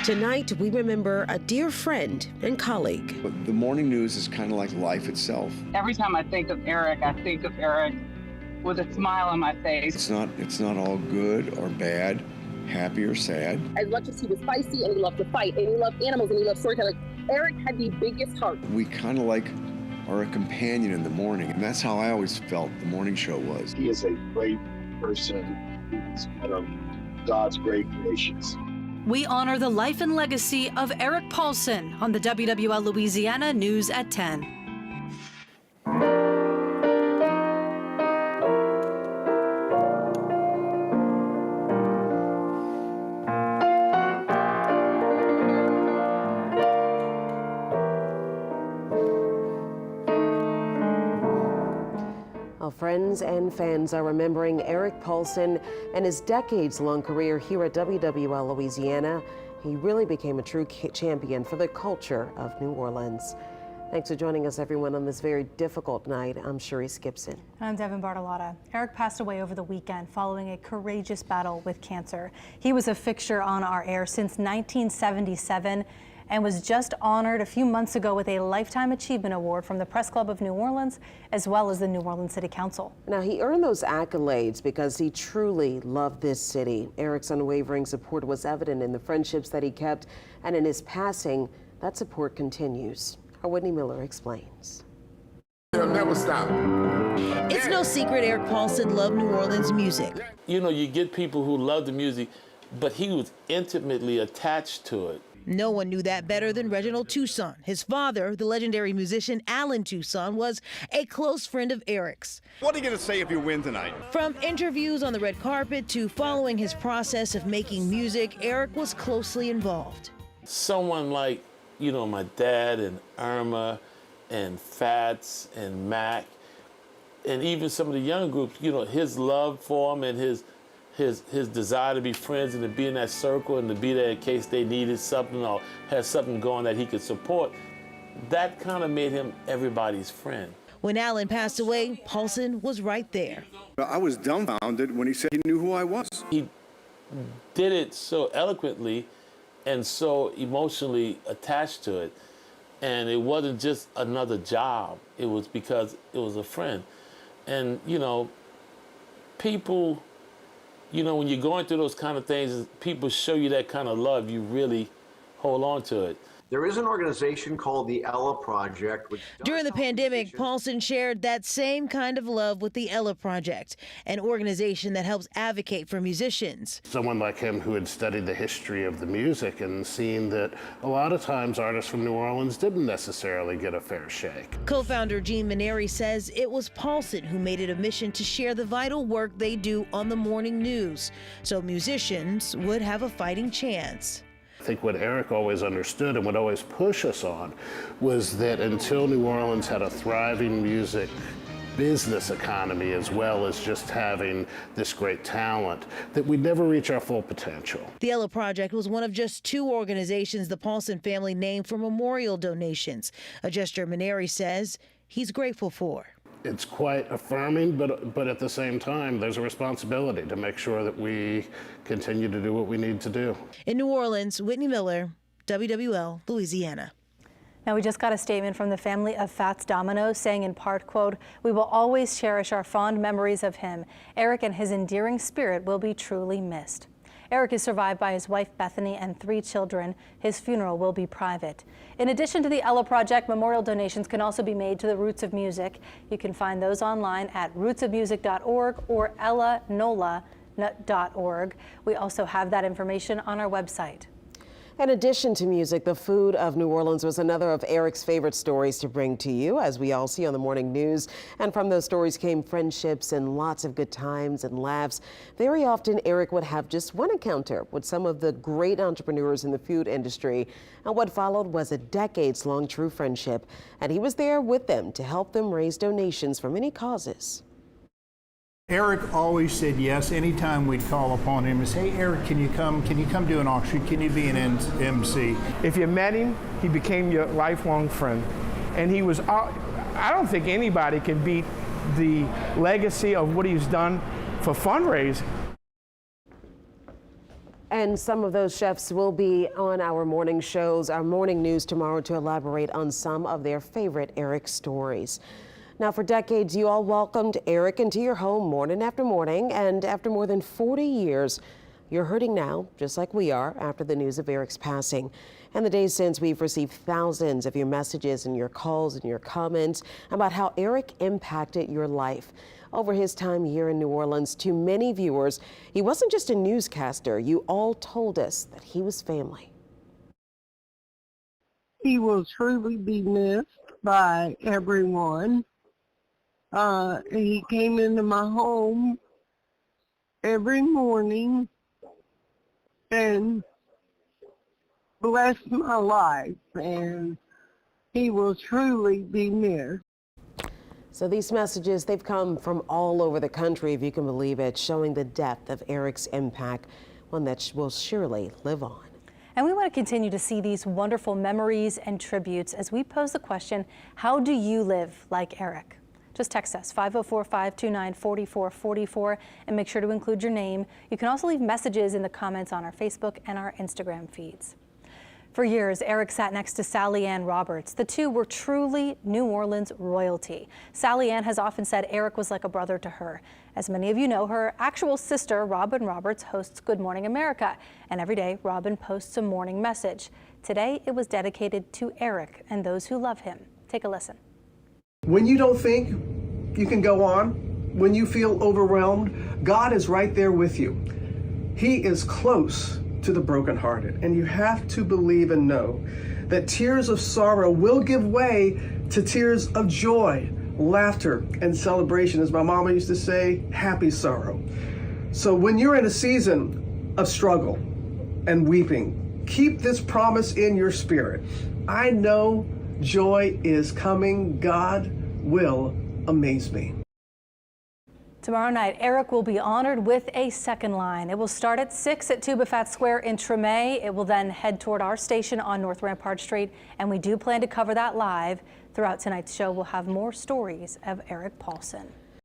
Tonight, we remember a dear friend and colleague. But the morning news is kind of like life itself. Every time I think of Eric with a smile on my face. It's not all good or bad, happy or sad. As much as he was feisty and he loved to fight and he loved animals and he loved storytelling, Eric had the biggest heart. We kind of like are a companion in the morning, and that's how I always felt the morning show was. He is a great person. He's one of God's great creations. We honor the life and legacy of Eric Paulsen on the WWL Louisiana News at 10. Friends and fans are remembering Eric Paulsen and his decades-long career here at WWL Louisiana. He really became a true champion for the culture of New Orleans. Thanks for joining us, everyone, on this very difficult night. I'm Sharice Gibson. I'm Devin Bartolotta. Eric passed away over the weekend following a courageous battle with cancer. He was a fixture on our air since 1977. And was just honored a few months ago with a Lifetime Achievement Award from the Press Club of New Orleans, as well as the New Orleans City Council. Now, he earned those accolades because he truly loved this city. Eric's unwavering support was evident in the friendships that he kept, and in his passing, that support continues. Our Whitney Miller explains. He'll never stop. It's no secret Eric Paulsen loved New Orleans music. You know, you get people who love the music, but he was intimately attached to it. No one knew that better than Reginald Toussaint. His father, the legendary musician Alan Toussaint, was a close friend of Eric's. What are you going to say if you win tonight? From interviews on the red carpet to following his process of making music, Eric was closely involved. Someone like, you know, my dad and Irma and Fats and Mac, and even some of the young groups, you know, his love for them and his desire to be friends and to be in that circle and to be there in case they needed something or had something going that he could support, that kind of made him everybody's friend. When Alan passed away, Paulsen was right there. I was dumbfounded when he said he knew who I was. He did it so eloquently and so emotionally attached to it. And it wasn't just another job. It was because it was a friend. And, you know, people, you know, when you're going through those kind of things, people show you that kind of love, you really hold on to it. There is an organization called the Ella Project. During the pandemic, Paulsen shared that same kind of love with the Ella Project, an organization that helps advocate for musicians. Someone like him who had studied the history of the music and seen that a lot of times artists from New Orleans didn't necessarily get a fair shake. Co-founder Gene Maneri says it was Paulsen who made it a mission to share the vital work they do on the morning news, so musicians would have a fighting chance. I think what Eric always understood and would always push us on was that until New Orleans had a thriving music business economy as well as just having this great talent, that we'd never reach our full potential. The Ella Project was one of just 2 organizations the Paulsen family named for memorial donations, a gesture Maneri says he's grateful for. It's quite affirming, but at the same time, there's a responsibility to make sure that we continue to do what we need to do. In New Orleans, Whitney Miller, WWL Louisiana. Now, we just got a statement from the family of Fats Domino saying in part, quote, "We will always cherish our fond memories of him. Eric and his endearing spirit will be truly missed." Eric is survived by his wife Bethany and 3 children. His funeral will be private. In addition to the Ella Project, memorial donations can also be made to the Roots of Music. You can find those online at rootsofmusic.org or ellanola.org. We also have that information on our website. In addition to music, the food of New Orleans was another of Eric's favorite stories to bring to you, as we all see on the morning news. And from those stories came friendships and lots of good times and laughs. Very often, Eric would have just one encounter with some of the great entrepreneurs in the food industry. And what followed was a decades-long true friendship. And he was there with them to help them raise donations for many causes. Eric always said yes anytime we'd call upon him and say, "Hey, Eric, can you come do an auction? Can you be an MC?" If you met him, he became your lifelong friend. And he was, I don't think anybody can beat the legacy of what he's done for fundraising. And some of those chefs will be on our morning shows, our morning news tomorrow, to elaborate on some of their favorite Eric stories. Now, for decades, you all welcomed Eric into your home morning after morning, and after more than 40 years, you're hurting now, just like we are, after the news of Eric's passing. And the days since, we've received thousands of your messages and your calls and your comments about how Eric impacted your life. Over his time here in New Orleans, to many viewers, he wasn't just a newscaster. You all told us that he was family. He will truly be missed by everyone. He came into my home every morning and blessed my life, and he will truly be missed. So these messages, they've come from all over the country, if you can believe it, showing the depth of Eric's impact, one that will surely live on. And we want to continue to see these wonderful memories and tributes as we pose the question, how do you live like Eric? Just text us 504-529-4444 and make sure to include your name. You can also leave messages in the comments on our Facebook and our Instagram feeds. For years, Eric sat next to Sally Ann Roberts. The two were truly New Orleans royalty. Sally Ann has often said Eric was like a brother to her. As many of you know, her actual sister, Robin Roberts, hosts Good Morning America. And every day, Robin posts a morning message. Today, it was dedicated to Eric and those who love him. Take a listen. When you don't think you can go on, when you feel overwhelmed, God is right there with you. He is close to the brokenhearted, and you have to believe and know that tears of sorrow will give way to tears of joy, laughter, and celebration. As my mama used to say, happy sorrow. So when you're in a season of struggle and weeping, keep this promise in your spirit. I know joy is coming. God will amaze me. Tomorrow night, Eric will be honored with a second line. It will start at 6 at Tubafat Square in Treme. It will then head toward our station on North Rampart Street, and we do plan to cover that live. Throughout tonight's show, we'll have more stories of Eric Paulsen.